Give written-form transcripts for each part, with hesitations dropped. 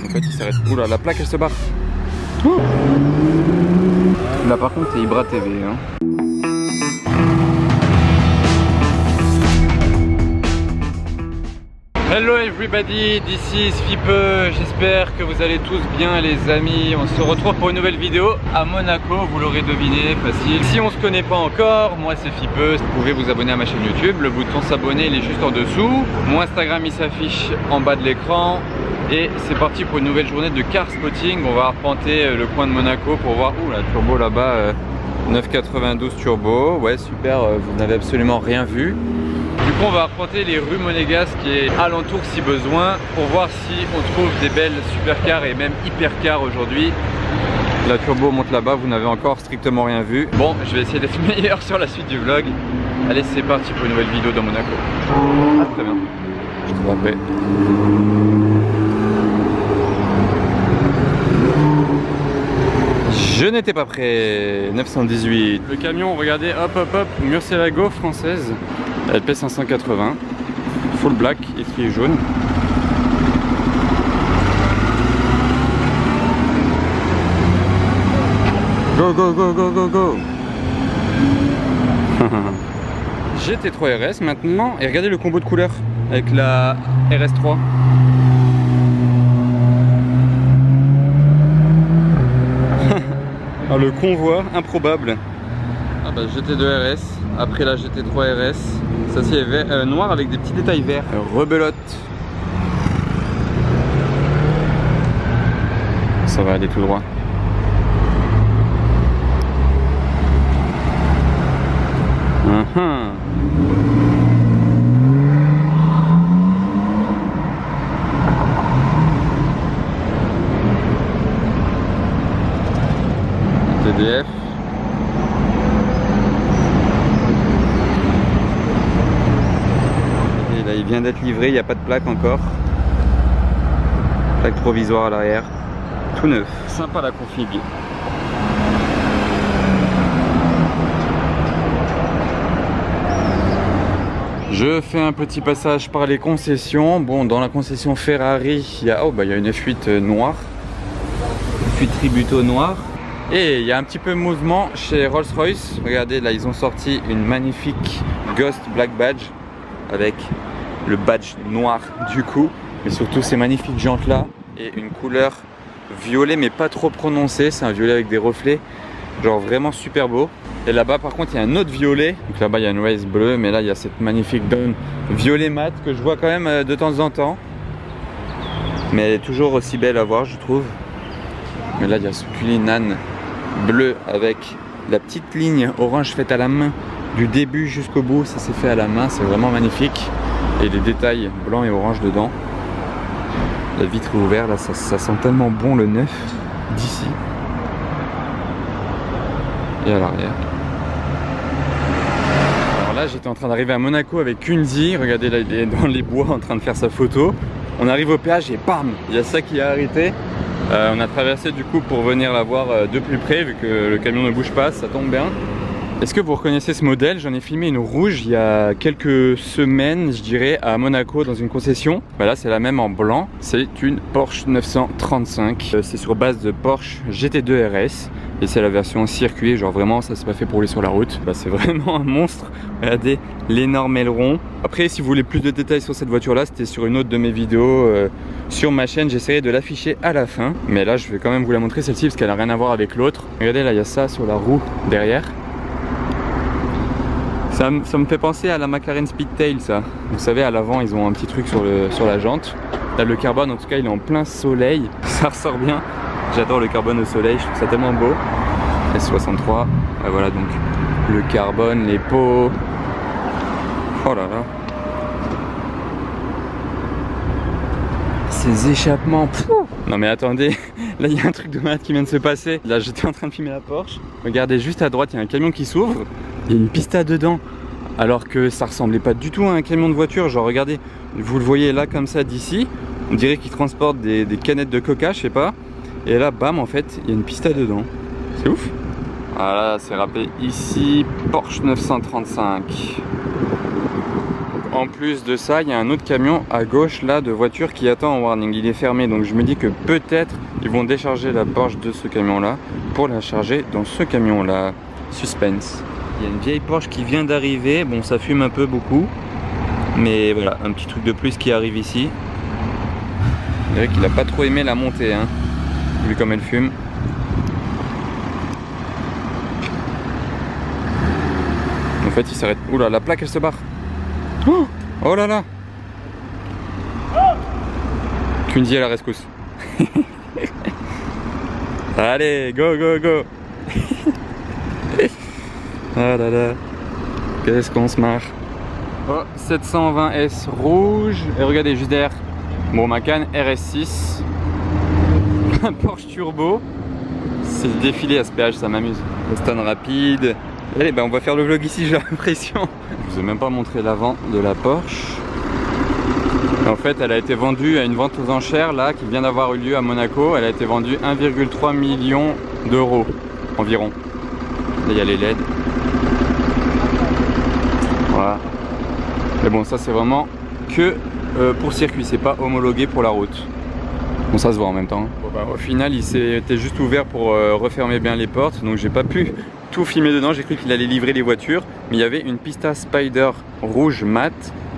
En fait il s'arrête. Oula, la plaque elle se barre. Ouh. Là par contre c'est Ibra TV hein. Hello everybody, this is Fipe, j'espère que vous allez tous bien les amis. On se retrouve pour une nouvelle vidéo à Monaco, vous l'aurez deviné, facile. Si on se connaît pas encore, moi c'est Fipe, vous pouvez vous abonner à ma chaîne YouTube, le bouton s'abonner il est juste en dessous. Mon Instagram il s'affiche en bas de l'écran. Et c'est parti pour une nouvelle journée de car spotting. On va arpenter le coin de Monaco pour voir, ouh la turbo là-bas, 992 turbo, ouais super, vous n'avez absolument rien vu. Du coup on va arpenter les rues monégasques et alentours si besoin pour voir si on trouve des belles supercars et même hypercars aujourd'hui. La turbo monte là-bas, vous n'avez encore strictement rien vu. Bon, je vais essayer d'être meilleur sur la suite du vlog. Allez, c'est parti pour une nouvelle vidéo dans Monaco. Ah, très bien, je te vois prêt. Je n'étais pas prêt. 918. Le camion, regardez, hop hop hop, Murcielago française. Elle pèse 580, full black, écrit jaune. Go go go go go go. GT3 RS maintenant, et regardez le combo de couleurs avec la RS3. Alors, le convoi improbable. Ah bah GT2 RS, après la GT3 RS. Ça c'est noir avec des petits détails verts. Rebelote. Ça va aller tout droit. TDF. Là, il vient d'être livré, il n'y a pas de plaque encore. Plaque provisoire à l'arrière. Tout neuf. Sympa la config. Je fais un petit passage par les concessions. Bon, dans la concession Ferrari, il y a, il y a une F8 noire. F8 Tributo noire. Et il y a un petit peu de mouvement chez Rolls-Royce. Regardez, là, ils ont sorti une magnifique Ghost Black Badge avec le badge noir du coup. Mais surtout ces magnifiques jantes là et une couleur violet mais pas trop prononcée. C'est un violet avec des reflets. Genre vraiment super beau. Et là-bas par contre il y a un autre violet. Donc là-bas il y a une race bleue. Mais là il y a cette magnifique donne violet mat que je vois quand même de temps en temps. Mais elle est toujours aussi belle à voir je trouve. Mais là il y a ce Cullinan bleu avec la petite ligne orange faite à la main du début jusqu'au bout. Ça s'est fait à la main, c'est vraiment magnifique. Et les détails blancs et orange dedans. La vitre est ouverte, là ça sent tellement bon le neuf d'ici. Et à l'arrière. Alors là j'étais en train d'arriver à Monaco avec Kunzi. Regardez là il est dans les bois en train de faire sa photo. On arrive au péage et bam, il y a ça qui a arrêté. On a traversé du coup pour venir la voir de plus près vu que le camion ne bouge pas, ça tombe bien. Est-ce que vous reconnaissez ce modèle? J'en ai filmé une rouge il y a quelques semaines, je dirais, à Monaco dans une concession. Bah là c'est la même en blanc, c'est une Porsche 935. C'est sur base de Porsche GT2 RS. Et c'est la version circuit, genre vraiment ça c'est pas fait pour rouler sur la route. Bah, c'est vraiment un monstre. Regardez l'énorme aileron. Après si vous voulez plus de détails sur cette voiture là, c'était sur une autre de mes vidéos sur ma chaîne. J'essaierai de l'afficher à la fin. Mais là je vais quand même vous la montrer celle-ci parce qu'elle a rien à voir avec l'autre. Regardez là il y a ça sur la roue derrière. Ça me fait penser à la McLaren Speedtail ça. Vous savez à l'avant ils ont un petit truc sur la jante. Là le carbone en tout cas il est en plein soleil. Ça ressort bien. J'adore le carbone au soleil, je trouve ça tellement beau. S63, voilà donc le carbone, les pots. Oh là là. Ces échappements. Pfff. Non mais attendez, là il y a un truc de malade qui vient de se passer. Là j'étais en train de filmer la Porsche. Regardez juste à droite il y a un camion qui s'ouvre. Il y a une pista dedans. Alors que ça ressemblait pas du tout à un camion de voiture. Genre regardez, vous le voyez là comme ça d'ici. On dirait qu'il transporte des canettes de coca, je sais pas. Et là, bam, en fait, il y a une pista dedans. C'est ouf. Voilà, c'est rappelé ici, Porsche 935. en plus de ça, il y a un autre camion à gauche là de voiture qui attend en warning. Il est fermé, donc je me dis que peut-être ils vont décharger la Porsche de ce camion là pour la charger dans ce camion là. Suspense. Il y a une vieille Porsche qui vient d'arriver. Bon, ça fume un peu beaucoup, mais voilà, un petit truc de plus qui arrive ici. Vous verrez qu'il a pas trop aimé la montée, hein, vu comme elle fume. En fait, il s'arrête. Oula, la plaque elle se barre. Oh, oh là là. Kunzi à la rescousse. Allez, go, go, go. Ah là là. Qu'est-ce qu'on se marre. Oh, 720S rouge. Et regardez, juste derrière. Bon, Macan RS6. Un Porsche Turbo. C'est le défilé à ce péage, ça m'amuse. Le stand rapide. Allez, ben on va faire le vlog ici, j'ai l'impression. Je vous ai même pas montré l'avant de la Porsche. En fait, elle a été vendue à une vente aux enchères là, qui vient d'avoir eu lieu à Monaco. Elle a été vendue 1,3 million d'euros environ. Là, il y a les LED. Voilà. Mais bon, ça c'est vraiment que pour circuit, c'est pas homologué pour la route. Bon, ça se voit en même temps. Bon, bah, au final, il s'était juste ouvert pour refermer bien les portes, donc j'ai pas pu tout filmer dedans. J'ai cru qu'il allait livrer les voitures, mais il y avait une Pista Spider rouge mat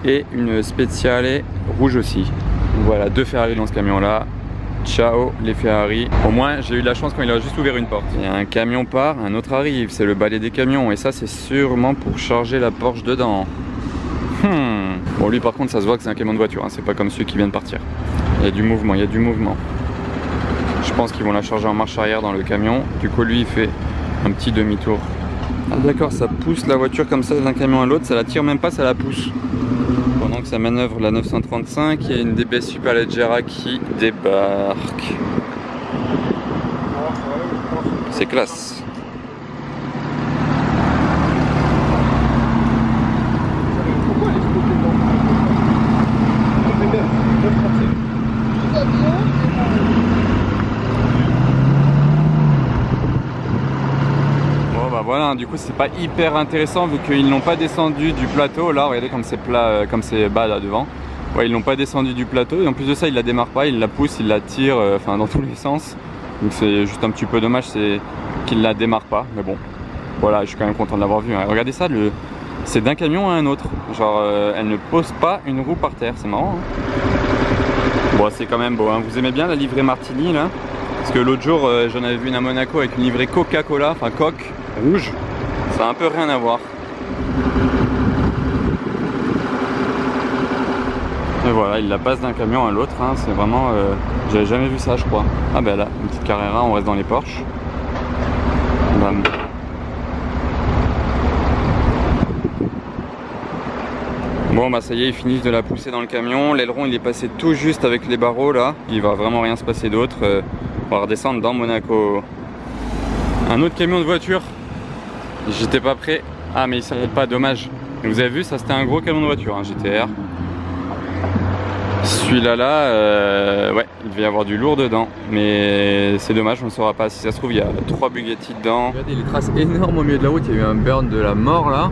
et une Speciale rouge aussi. Donc, voilà, 2 Ferrari dans ce camion-là. Ciao les Ferrari. Au moins, j'ai eu de la chance quand il a juste ouvert une porte. Il y a un camion part, un autre arrive. C'est le balai des camions, et ça, c'est sûrement pour charger la Porsche dedans. Bon, lui par contre, ça se voit que c'est un camion de voiture, hein. C'est pas comme ceux qui viennent partir. Il y a du mouvement, il y a du mouvement. Je pense qu'ils vont la charger en marche arrière dans le camion. Du coup, lui, il fait un petit demi-tour. Ah, d'accord, ça pousse la voiture comme ça d'un camion à l'autre. Ça la tire même pas, ça la pousse. Pendant que ça manœuvre la 935, il y a une DB Superleggera qui débarque. C'est classe. Voilà, du coup c'est pas hyper intéressant vu qu'ils n'ont pas descendu du plateau. Là regardez comme c'est plat, comme c'est bas là devant. Ouais, ils n'ont pas descendu du plateau, et en plus de ça ils la démarrent pas, ils la poussent, ils la tirent enfin dans tous les sens. Donc c'est juste un petit peu dommage, c'est qu'ils la démarrent pas, mais bon voilà, je suis quand même content de l'avoir vu, hein. Regardez ça, c'est d'un camion à un autre, genre elle ne pose pas une roue par terre, c'est marrant, hein. Bon, c'est quand même beau, hein. Vous aimez bien la livrée Martini là? Parce que l'autre jour j'en avais vu une à Monaco avec une livrée Coca-Cola, enfin Coke rouge, ça a un peu rien à voir. Et voilà, il la passe d'un camion à l'autre, hein. C'est vraiment, j'avais jamais vu ça, je crois. Ah ben là, une petite Carrera, on reste dans les Porsche. Bam. Bon bah ça y est, ils finissent de la pousser dans le camion. L'aileron il est passé tout juste avec les barreaux là. Il va vraiment rien se passer d'autre. On va redescendre dans Monaco. Un autre camion de voiture. J'étais pas prêt. Ah mais il s'arrête pas, dommage. Vous avez vu, ça c'était un gros camion de voiture, hein, GTR. Celui-là là, ouais, il devait y avoir du lourd dedans. Mais c'est dommage, on ne saura pas. Si ça se trouve, il y a 3 Bugatti dedans. Regardez les traces énormes au milieu de la route. Il y a eu un burn de la mort là.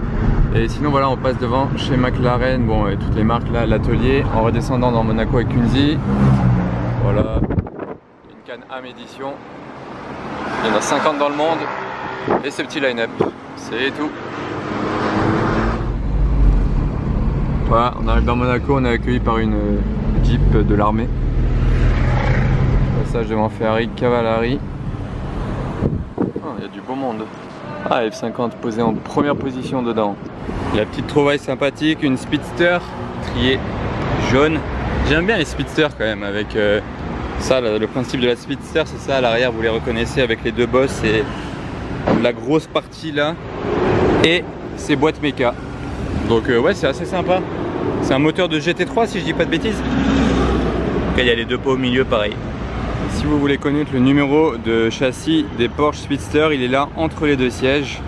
Et sinon voilà, on passe devant chez McLaren, bon et toutes les marques là, l'atelier, en redescendant dans Monaco avec Kunzi. Voilà, une Can Am édition. Il y en a 50 dans le monde. Et ce petit line-up, c'est tout. Voilà, on arrive dans Monaco, on est accueilli par une Jeep de l'armée. Passage devant Ferrari Cavallari. Oh, il y a du beau monde. Ah, F50 posé en première position dedans. La petite trouvaille sympathique, une Speedster triée jaune. J'aime bien les Speedsters quand même, avec ça, le principe de la Speedster, c'est ça, à l'arrière vous les reconnaissez avec les deux bosses et la grosse partie là, et ces boîtes méca. Donc ouais, c'est assez sympa. C'est un moteur de GT3 si je dis pas de bêtises. Après il y a les deux pots au milieu pareil. Si vous voulez connaître le numéro de châssis des Porsche Speedster, il est là entre les deux sièges.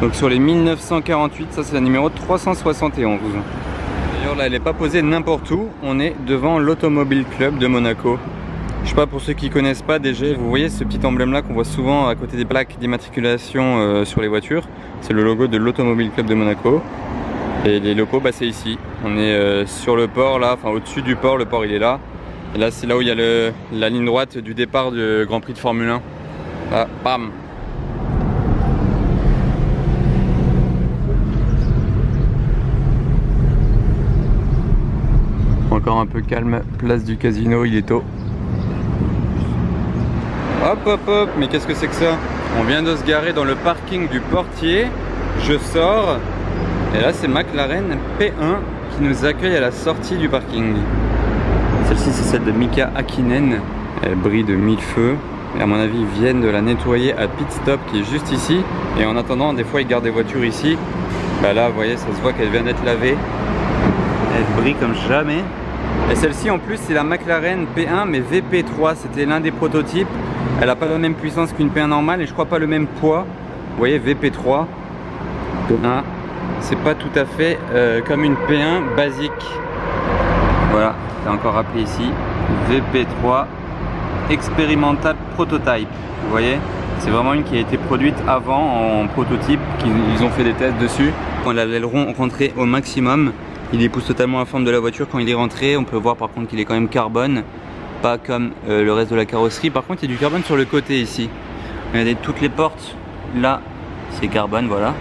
Donc sur les 1948, ça c'est le numéro 371. D'ailleurs là elle n'est pas posée n'importe où, on est devant l'Automobile Club de Monaco. Je sais pas, pour ceux qui connaissent pas déjà, vous voyez ce petit emblème là qu'on voit souvent à côté des plaques d'immatriculation sur les voitures. C'est le logo de l'Automobile Club de Monaco. Et les locaux, bah, c'est ici. On est sur le port là, enfin au-dessus du port, le port il est là. Et là c'est là où il y a la ligne droite du départ du Grand Prix de Formule 1. Là, bam. Encore un peu calme, place du casino, il est tôt. Hop hop hop, mais qu'est-ce que c'est que ça? On vient de se garer dans le parking du portier. Je sors. Et là c'est McLaren P1 qui nous accueille à la sortie du parking. Celle-ci c'est celle de Mika Hakkinen. Elle brille de mille feux. Et à mon avis ils viennent de la nettoyer à pit stop qui est juste ici. Et en attendant des fois ils gardent des voitures ici. Bah là vous voyez ça se voit qu'elle vient d'être lavée. Elle brille comme jamais. Et celle-ci en plus c'est la McLaren P1 mais VP3. C'était l'un des prototypes. Elle n'a pas la même puissance qu'une P1 normale et je crois pas le même poids. Vous voyez VP3 P1. C'est pas tout à fait comme une P1 basique. Voilà, c'est encore rappelé ici. VP3 Experimental Prototype. Vous voyez, c'est vraiment une qui a été produite avant en prototype. Ils ont fait des tests dessus. Quand l'aileron rentré au maximum, il épouse totalement la forme de la voiture. Quand il est rentré, on peut voir par contre qu'il est quand même carbone. Pas comme le reste de la carrosserie. Par contre, il y a du carbone sur le côté ici. Regardez, toutes les portes, là, c'est carbone, voilà.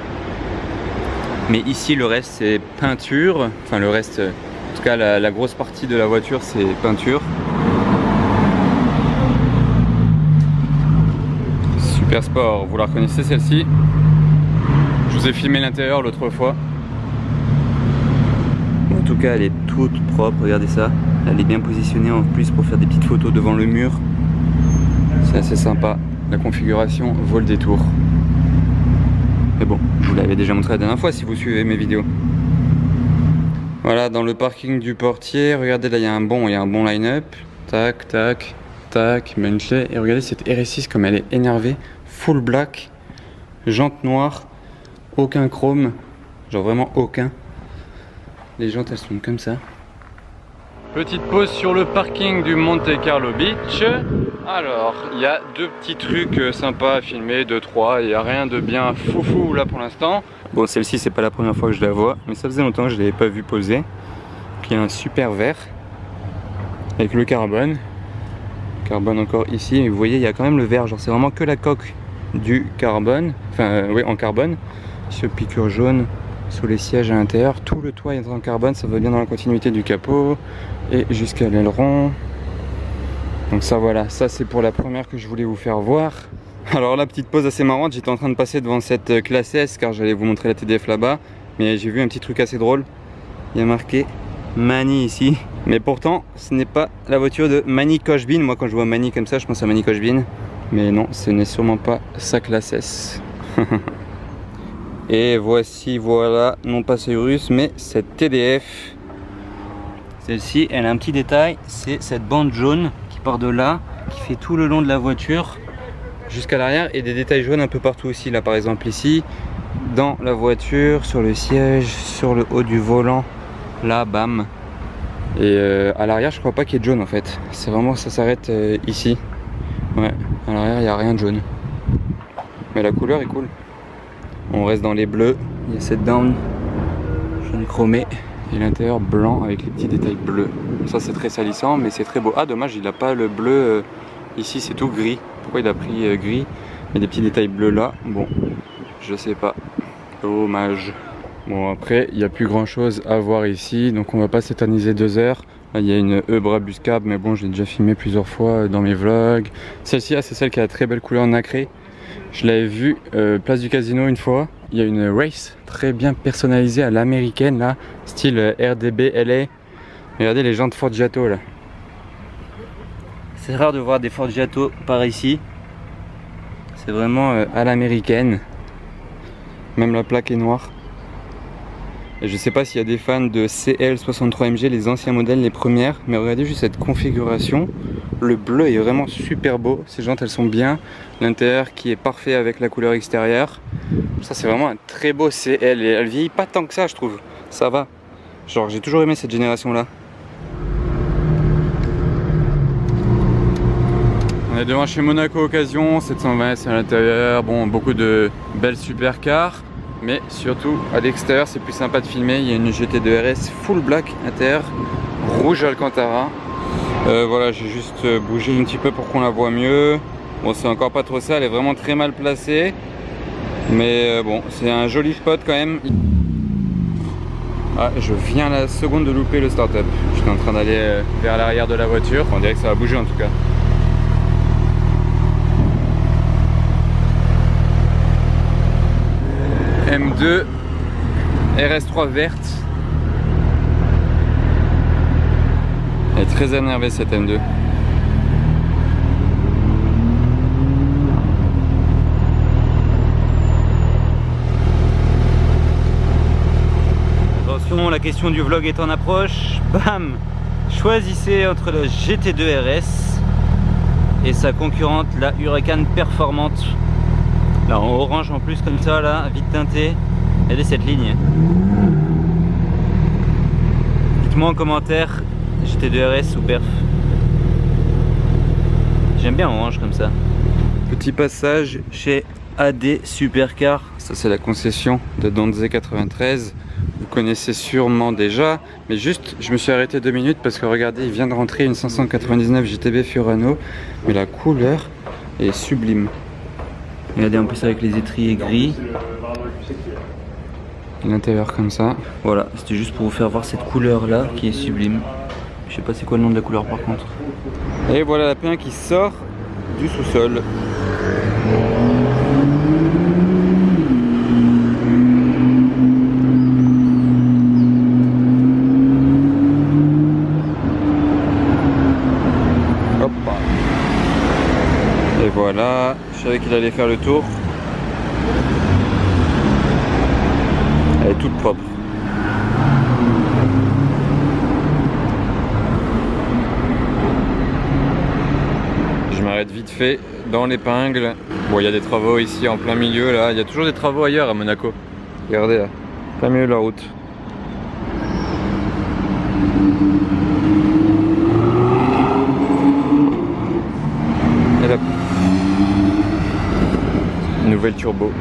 Mais ici le reste c'est peinture, enfin le reste, en tout cas la grosse partie de la voiture c'est peinture. Super Sport, vous la reconnaissez celle-ci? Je vous ai filmé l'intérieur l'autre fois. En tout cas elle est toute propre, regardez ça. Elle est bien positionnée en plus pour faire des petites photos devant le mur. C'est assez sympa, la configuration vaut le détour. Mais bon, je vous l'avais déjà montré la dernière fois si vous suivez mes vidéos. Voilà, dans le parking du portier, regardez là, il y a un bon line-up. Tac, tac, tac, Bentley. Et regardez cette RS6 comme elle est énervée. Full black, jantes noires, aucun chrome, genre vraiment aucun. Les jantes elles sont comme ça. Petite pause sur le parking du Monte Carlo Beach. Alors, il y a deux petits trucs sympas à filmer, 2-3, il n'y a rien de bien foufou là pour l'instant. Bon, celle-ci c'est pas la première fois que je la vois, mais ça faisait longtemps que je ne l'avais pas vue poser. Puis il y a un super vert avec le carbone. Carbone encore ici, et vous voyez il y a quand même le vert, genre c'est vraiment que la coque du carbone, enfin oui en carbone. Ce piqûre jaune sous les sièges à l'intérieur, tout le toit est en carbone, ça va bien dans la continuité du capot et jusqu'à l'aileron. Donc ça voilà, ça c'est pour la première que je voulais vous faire voir. Alors la petite pause assez marrante, j'étais en train de passer devant cette classe S car j'allais vous montrer la TDF là-bas, mais j'ai vu un petit truc assez drôle. Il y a marqué Mani ici, mais pourtant ce n'est pas la voiture de Mani Cochbin. Moi quand je vois Mani comme ça je pense à Mani Cochbin, mais non, ce n'est sûrement pas sa classe S. Et voici, voilà, non pas Cyrus, mais cette TDF. Celle-ci, elle a un petit détail, c'est cette bande jaune qui part de là, qui fait tout le long de la voiture jusqu'à l'arrière, et des détails jaunes un peu partout aussi. Là par exemple ici, dans la voiture, sur le siège, sur le haut du volant, là, bam. Et à l'arrière, je crois pas qu'il y ait de jaune en fait. C'est vraiment, ça s'arrête ici. Ouais, à l'arrière, il n'y a rien de jaune. Mais la couleur est cool. On reste dans les bleus, il y a cette down jaune chromé et l'intérieur blanc avec les petits détails bleus. Ça c'est très salissant mais c'est très beau. Ah dommage il n'a pas le bleu ici, c'est tout gris. Pourquoi il a pris gris? Il y a des petits détails bleus là, bon je sais pas, dommage. Bon après il n'y a plus grand chose à voir ici, donc on va pas s'éterniser 2 heures. Là il y a une Brabus Cab mais bon je l'ai déjà filmé plusieurs fois dans mes vlogs. Celle-ci c'est celle qui a la très belle couleur nacrée. Je l'avais vu place du casino une fois. Il y a une race très bien personnalisée à l'américaine là, style RDB LA. Regardez les jantes Forgiato là. C'est rare de voir des Forgiato par ici. C'est vraiment à l'américaine. Même la plaque est noire. Et je sais pas s'il y a des fans de CL63MG, les anciens modèles, les premières, mais regardez juste cette configuration. Le bleu est vraiment super beau, ces jantes elles sont bien. L'intérieur qui est parfait avec la couleur extérieure. Ça c'est vraiment un très beau CL et elle vieillit pas tant que ça je trouve. Ça va. Genre j'ai toujours aimé cette génération là. On est devant chez Monaco Occasion, 720 c'est à l'intérieur. Bon, beaucoup de belles supercars. mais surtout à l'extérieur c'est plus sympa de filmer. Il y a une GT2 RS full black intérieur, rouge Alcantara. Voilà, j'ai juste bougé un petit peu pour qu'on la voit mieux. Bon, c'est encore pas trop ça, elle est vraiment très mal placée, mais bon, c'est un joli spot quand même. Ah, je viens la seconde de louper le start-up. J'étais en train d'aller vers l'arrière de la voiture. On dirait que ça va bouger en tout cas. M2 RS3 verte. Elle est très énervée cette M2. Attention, la question du vlog est en approche. Bam! Choisissez entre la GT2 RS et sa concurrente, la Huracan performante. Là en orange en plus comme ça, là, vite teinté. Regardez cette ligne. Dites-moi en commentaire GT2 RS ou perf. J'aime bien orange comme ça. Petit passage chez AD Supercar. Ça c'est la concession de Donze 93. Vous connaissez sûrement déjà, mais juste je me suis arrêté 2 minutes parce que regardez, il vient de rentrer une 599 GTB Fiorano, mais la couleur est sublime. Regardez en plus avec les étriers gris. L'intérieur comme ça. Voilà, c'était juste pour vous faire voir cette couleur là qui est sublime. Je sais pas c'est quoi le nom de la couleur par contre. Et voilà la P1 qui sort du sous-sol. Et voilà, je savais qu'il allait faire le tour. Elle est toute propre. Je m'arrête vite fait dans l'épingle. Bon, il y a des travaux ici en plein milieu là. Il y a toujours des travaux ailleurs à Monaco. Regardez là, plein milieu de la route. Et là, nouvelle turbo.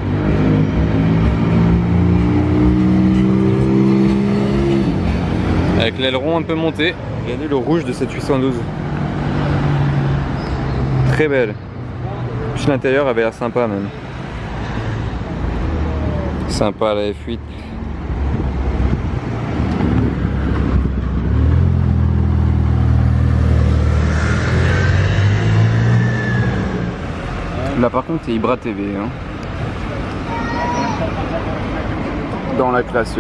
Avec l'aileron un peu monté. Regardez le rouge de cette 812. Très belle. Puis l'intérieur avait l'air sympa même. Sympa la F8. Là par contre c'est Ibra TV hein. Dans la classe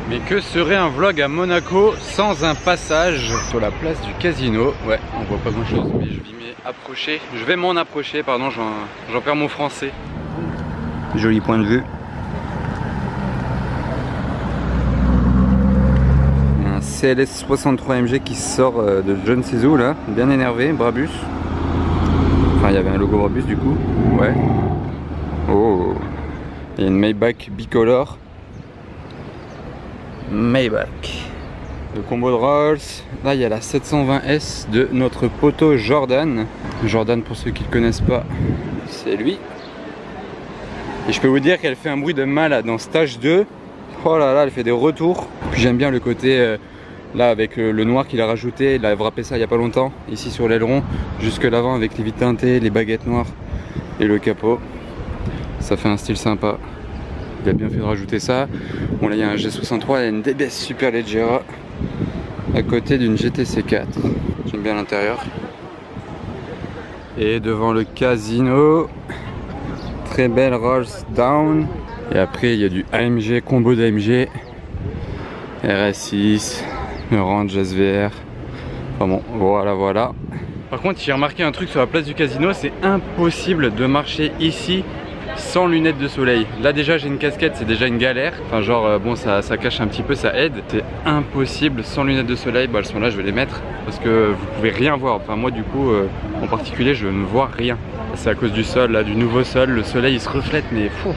Mais que serait un vlog à Monaco sans un passage sur la place du casino? Ouais, on voit pas grand chose, mais je vais m'en approcher, pardon, j'en perds mon français. Joli point de vue. Il y a un CLS 63 MG qui sort de je ne sais où là, bien énervé, Brabus. Enfin, il y avait un logo Brabus du coup. Ouais. Oh. Il y a une Maybach bicolore. Maybach. Le combo de Rolls. Là, il y a la 720S de notre poteau Jordan. Jordan, pour ceux qui ne le connaissent pas, c'est lui. Et je peux vous dire qu'elle fait un bruit de malade dans Stage 2. Oh là là, elle fait des retours. Puis j'aime bien le côté là avec le noir qu'il a rajouté. Il a wrappé ça il n'y a pas longtemps, ici sur l'aileron, jusque l'avant avec les vitres teintées, les baguettes noires et le capot. Ça fait un style sympa. Il a bien fait de rajouter ça. Bon, là il y a un G63, il y a une DBS Superleggera à côté d'une GTC 4. J'aime bien l'intérieur. Et devant le casino, très belle Rolls Down. Et après il y a du AMG, combo d'AMG, RS6, le Range SVR. Enfin bon, voilà. Par contre, j'ai remarqué un truc sur la place du casino, c'est impossible de marcher ici sans lunettes de soleil. Là déjà j'ai une casquette, c'est déjà une galère. Enfin genre bon ça cache un petit peu, ça aide. C'est impossible sans lunettes de soleil. Bah elles sont là, je vais les mettre parce que vous pouvez rien voir. Enfin moi du coup en particulier je ne vois rien. C'est à cause du sol là, du nouveau sol. Le soleil il se reflète mais fou.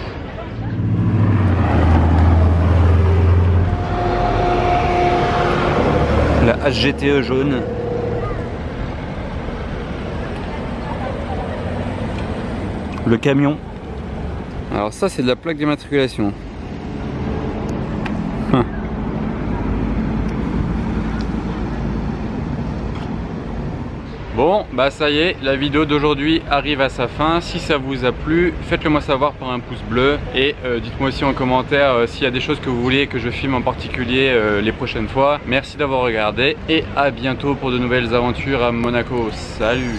La HGTE jaune. Le camion. Alors ça c'est de la plaque d'immatriculation. Bon, bah ça y est, la vidéo d'aujourd'hui arrive à sa fin. Si ça vous a plu, faites-le moi savoir par un pouce bleu. Et dites-moi aussi en commentaire s'il y a des choses que vous voulez que je filme en particulier les prochaines fois. Merci d'avoir regardé et à bientôt pour de nouvelles aventures à Monaco. Salut!